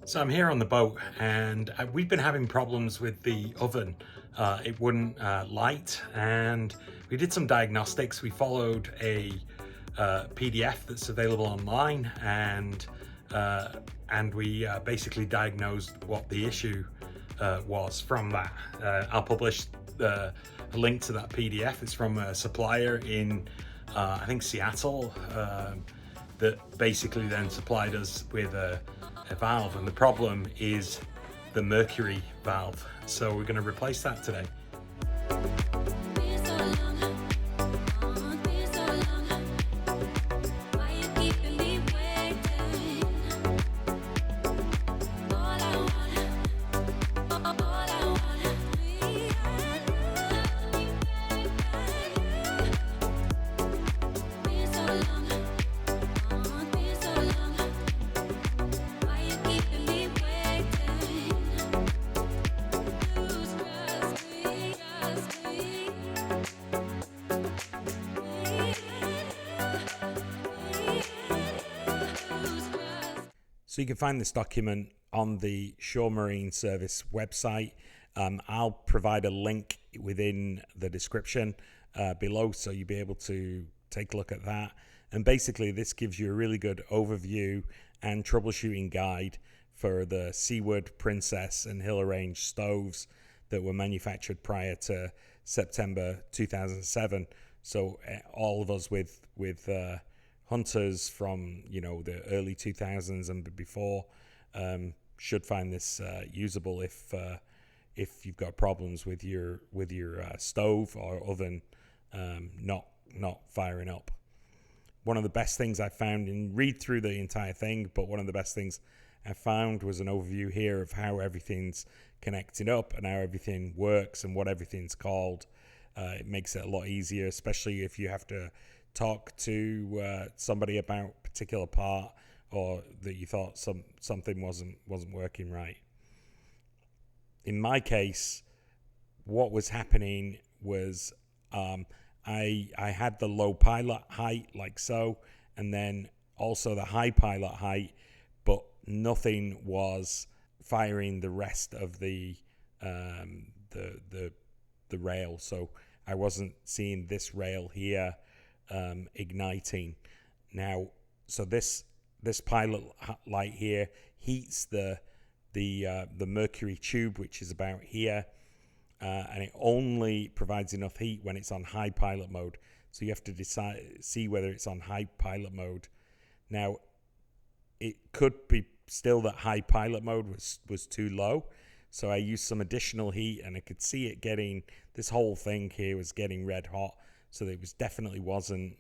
So I'm here on the boat and we've been having problems with the oven. It wouldn't light, and we did some diagnostics. We followed a PDF that's available online, and we basically diagnosed what the issue was from that. I'll publish a link to that PDF. It's from a supplier in I think Seattle, that basically then supplied us with a valve, and the problem is the Mercury valve. So we're going to replace that today. So you can find this document on the Shore Marine Service website. I'll provide a link within the description below, so you'll be able to take a look at that. And basically this gives you a really good overview and troubleshooting guide for the Seaward, Princess and Hillerange stoves that were manufactured prior to September 2007. So all of us with hunters from the early 2000s and before should find this usable if you've got problems with your stove or oven not firing up. One of the best things I found, and read through the entire thing, but one of the best things I found was an overview here of how everything's connected up and how everything works and what everything's called. It makes it a lot easier, especially if you have to talk to somebody about a particular part, or that you thought something wasn't working right. In my case, what was happening was I had the low pilot height like so, and then also the high pilot height, but nothing was firing the rest of the rail. So I wasn't seeing this rail here igniting. Now, so this pilot light here heats the Mercury tube, which is about here, and it only provides enough heat when it's on high pilot mode. So you have to see whether it's on high pilot mode. Now, it could be still that high pilot mode was too low, so I used some additional heat, and I could see it getting, this whole thing here was getting red hot. So it definitely wasn't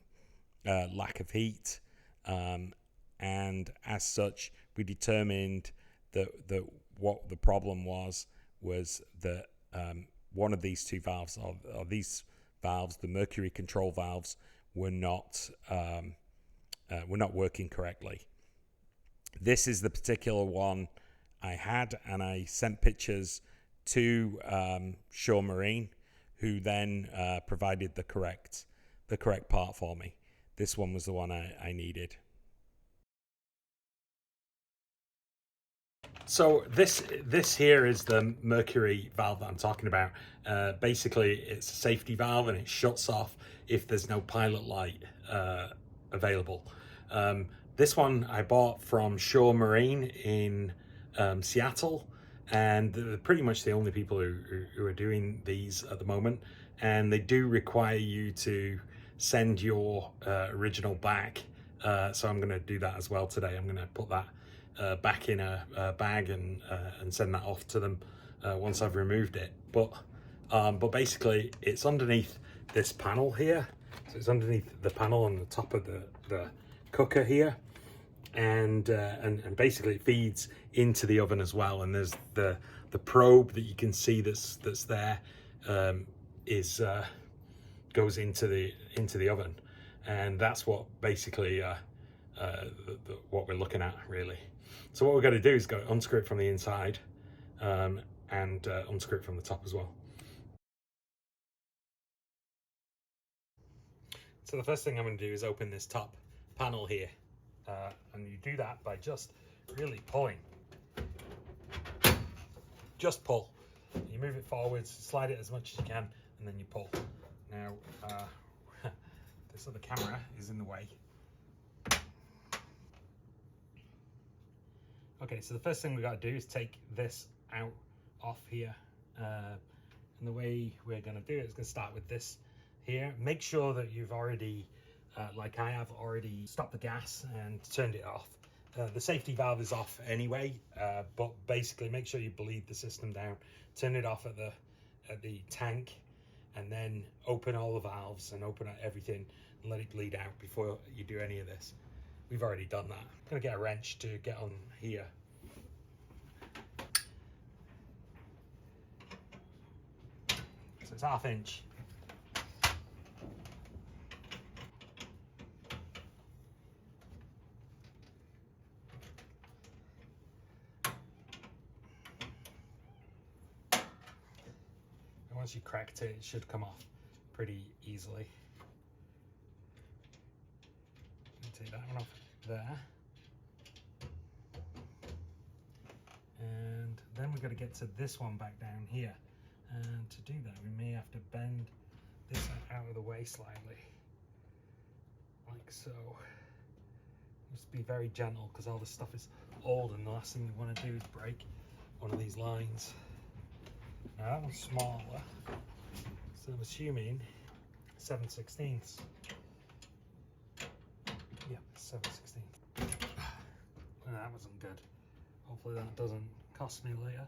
lack of heat, and as such, we determined that what the problem was that one of these two valves, or these valves, the Mercury Control Valves, were not working correctly. This is the particular one I had, and I sent pictures to Shore Marine, who then provided the correct part for me. This one was the one I needed. So this here is the Mercury valve that I'm talking about. Basically, it's a safety valve, and it shuts off if there's no pilot light available. This one I bought from Shore Marine in Seattle, and they're pretty much the only people who are doing these at the moment. And they do require you to send your original back, so I'm going to do that as well today. I'm going to put that back in a bag and send that off to them once I've removed it. But basically, it's underneath this panel here. So it's underneath the panel on the top of the cooker here, and basically it feeds into the oven as well. And there's the probe that you can see that's there goes into the oven, and that's what basically what we're looking at really. So what we're going to do is go unscrew it from the inside and unscrew it from the top as well. So the first thing I'm going to do is open this top panel here, and you do that by just really pulling just pull. You move it forwards, slide it as much as you can, and then you pull. Now, this other camera is in the way. Okay, so the first thing we got to do is take this out off here. And the way we're going to do it is going to start with this here. Make sure that you've already, like I have, already stopped the gas and turned it off. The safety valve is off anyway, but basically make sure you bleed the system down, turn it off at the tank, and then open all the valves and open everything and let it bleed out before you do any of this. We've already done that. I'm gonna get a wrench to get on here. So it's 1/2 inch. And once you cracked it, it should come off pretty easily. Take that one off there. And then we've got to get to this one back down here. And to do that, we may have to bend this out of the way slightly. Like so. Just be very gentle because all this stuff is old and the last thing we want to do is break one of these lines. Now that one's smaller, so I'm assuming 7/16. Yeah, 7/16. Well, that wasn't good. Hopefully that doesn't cost me later.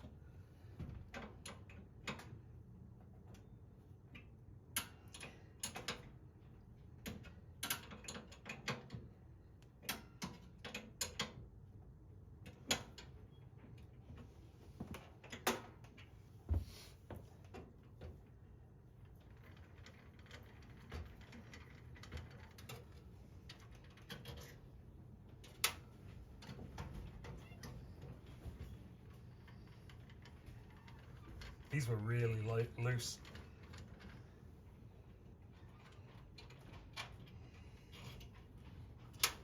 These were really loose.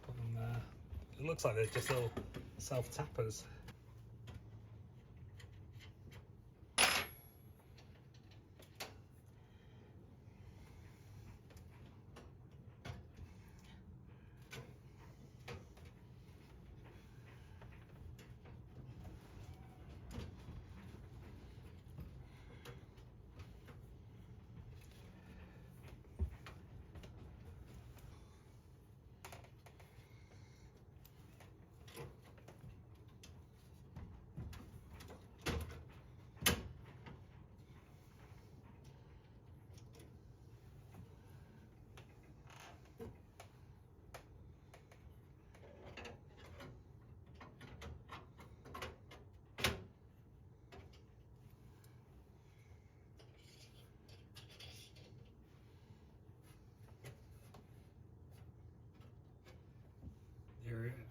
Put them there. It looks like they're just little self-tappers.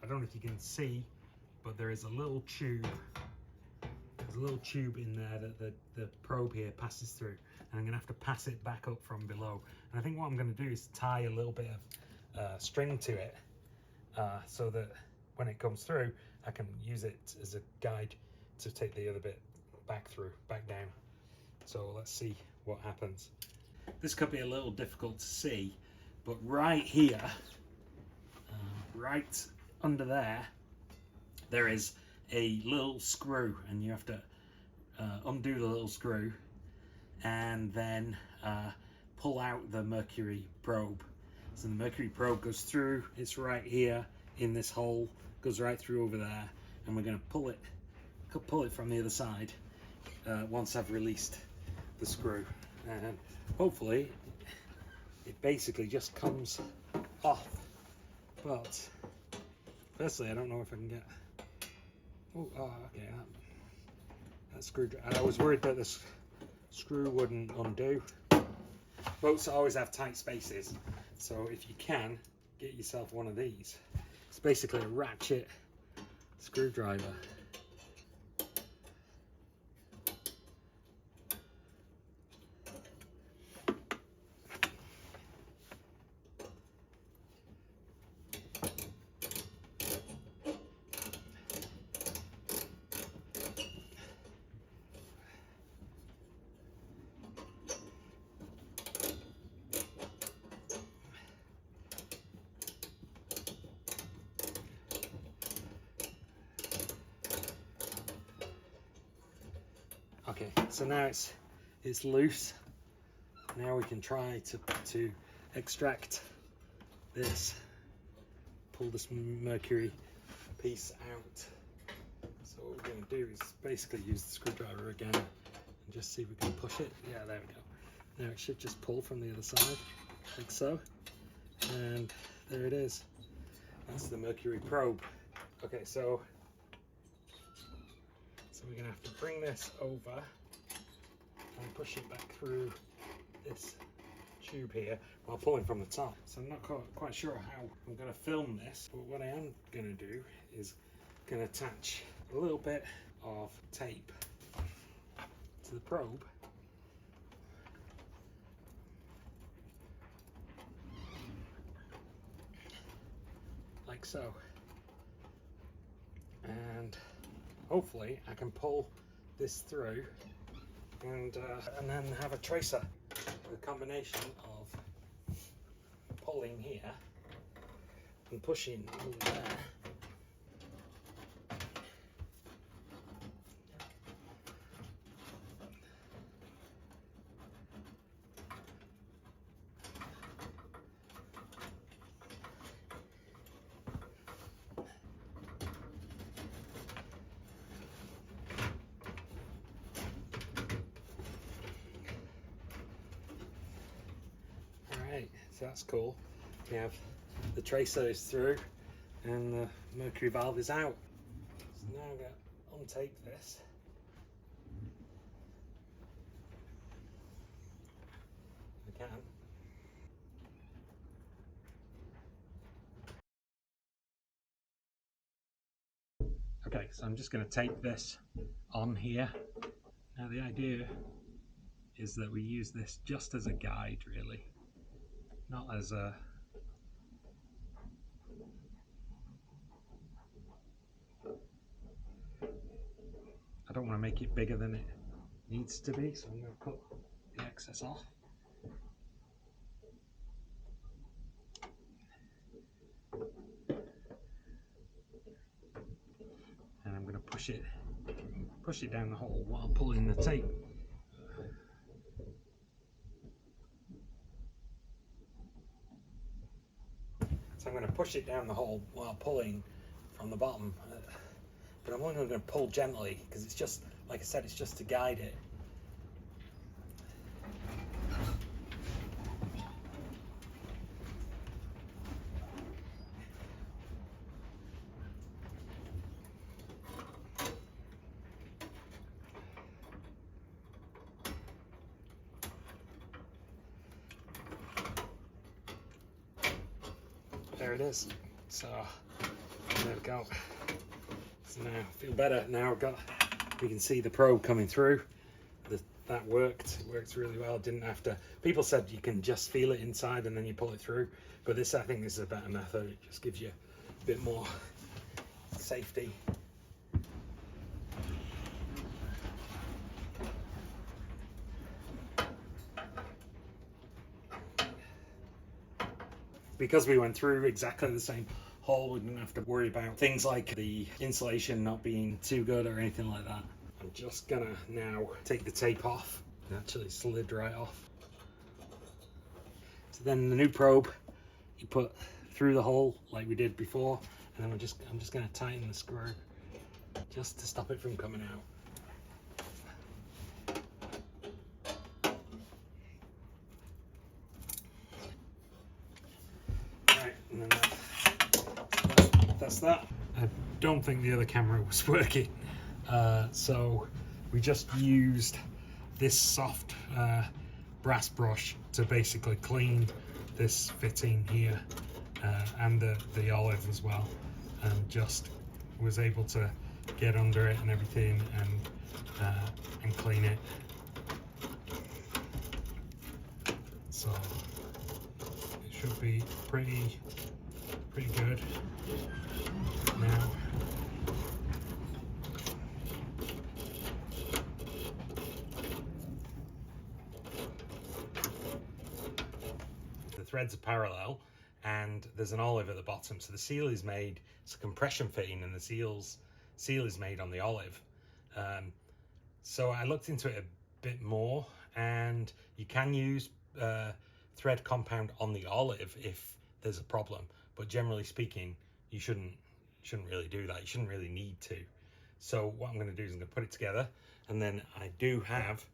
I don't know if you can see, but there is a little tube. There's a little tube in there that the probe here passes through, and I'm gonna have to pass it back up from below. And I think what I'm gonna do is tie a little bit of string to it, so that when it comes through, I can use it as a guide to take the other bit back down. So let's see what happens. This could be a little difficult to see, but right here, right under there is a little screw, and you have to undo the little screw and then pull out the mercury probe. So the mercury probe goes through, it's right here in this hole, goes right through over there, and we're going to pull it from the other side once I've released the screw, and hopefully it basically just comes off. But firstly, I don't know if I can get. Oh, okay. That screw. I was worried that this screw wouldn't undo. Boats always have tight spaces, so if you can, get yourself one of these. It's basically a ratchet screwdriver. Okay, so now it's loose. Now we can try to extract this, pull this mercury piece out. So what we're going to do is basically use the screwdriver again and just see if we can push it. Yeah, there we go. Now it should just pull from the other side, like so. And there it is. That's the mercury probe. Okay, so we're going to have to bring this over and push it back through this tube here while pulling from the top. So I'm not quite sure how I'm going to film this, but what I am going to do is going to attach a little bit of tape to the probe. Like so. And hopefully I can pull this through and then have a tracer with a combination of pulling here and pushing over there. So that's cool. We have the tracer is through and the mercury valve is out. So now I'm going to untape this. If I can. Okay, so I'm just going to tape this on here. Now the idea is that we use this just as a guide, really. Not as a I don't want to make it bigger than it needs to be, so I'm going to cut the excess off. And I'm going to push it down the hole while pulling the tape. So I'm going to push it down the hole while pulling from the bottom, but I'm only going to pull gently because it's just, like I said, it's just to guide it. There it is. So there we go. So now I feel better. Now we can see the probe coming through. That worked. It worked really well. Didn't have to. People said you can just feel it inside and then you pull it through. But this, I think, this is a better method. It just gives you a bit more safety. Because we went through exactly the same hole, we didn't have to worry about things like the insulation not being too good or anything like that. I'm just gonna now take the tape off. It actually slid right off. So then the new probe, you put through the hole like we did before, and then I'm just gonna tighten the screw just to stop it from coming out. And then that's that. I don't think the other camera was working, so we just used this soft brass brush to basically clean this fitting here and the olive as well, and just was able to get under it and everything and clean it. So it should be pretty good now. The threads are parallel and there's an olive at the bottom, so the seal is made, it's a compression fitting, and the seal is made on the olive. So I looked into it a bit more, and you can use thread compound on the olive if there's a problem, but generally speaking you shouldn't really do that. You shouldn't really need to. So what I'm going to do is I'm going to put it together, and then I do have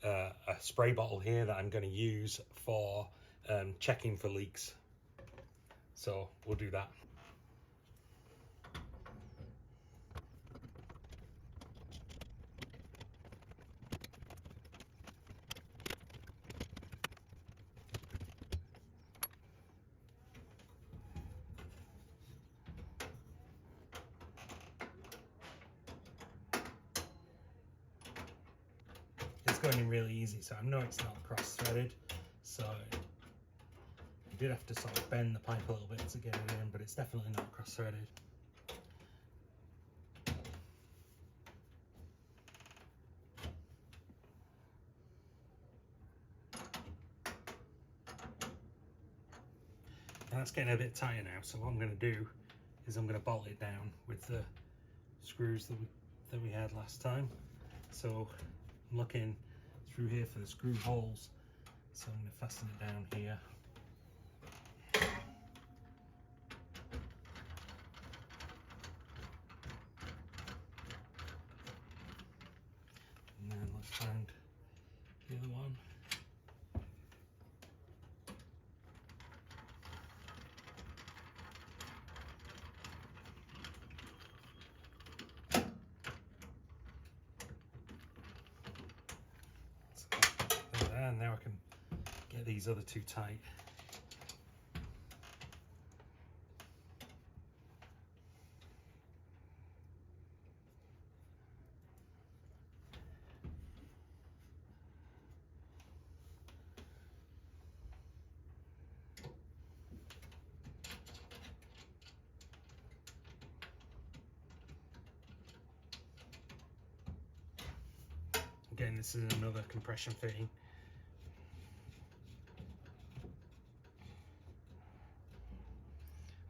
a spray bottle here that I'm going to use for checking for leaks. So we'll do that. It's going in really easy, so I know it's not cross-threaded, so I did have to sort of bend the pipe a little bit to get it in, but it's definitely not cross-threaded. And that's getting a bit tighter now, so what I'm going to do is I'm going to bolt it down with the screws that we had last time. So I'm looking through here for the screw holes, so I'm going to fasten it down here. And then let's find the other one. And now I can get these other two tight. Again, this is another compression fitting.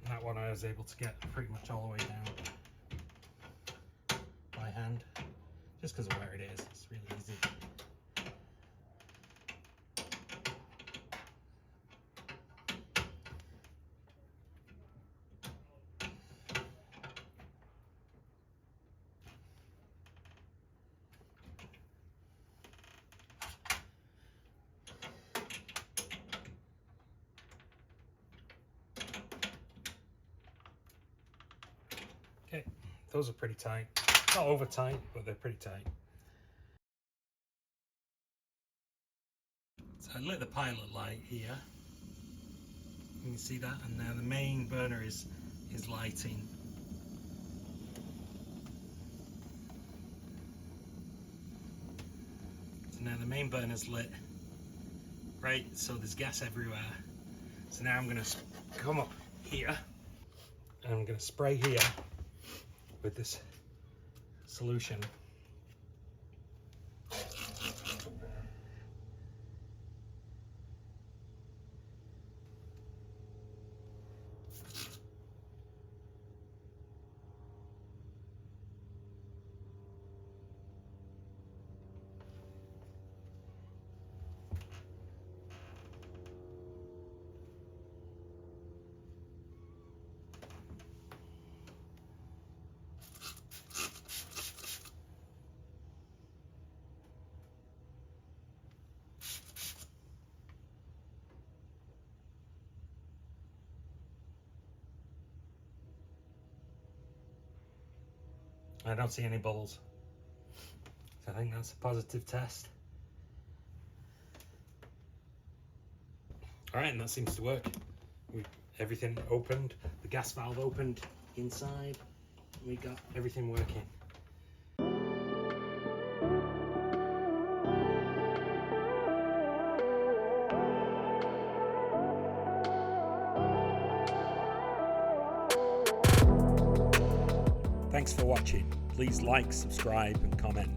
That one I was able to get pretty much all the way down by hand, just because of where it is. It's really easy. Okay, those are pretty tight. Not over tight, but they're pretty tight. So I lit the pilot light here. You can see that, and now the main burner is lighting. So now the main burner's lit, right? So there's gas everywhere. So now I'm going to come up here, and I'm going to spray here with this solution. I don't see any bubbles, so I think that's a positive test. Alright, and that seems to work. Everything opened, the gas valve opened inside, we got everything working. Thanks for watching. Please like, subscribe and comment.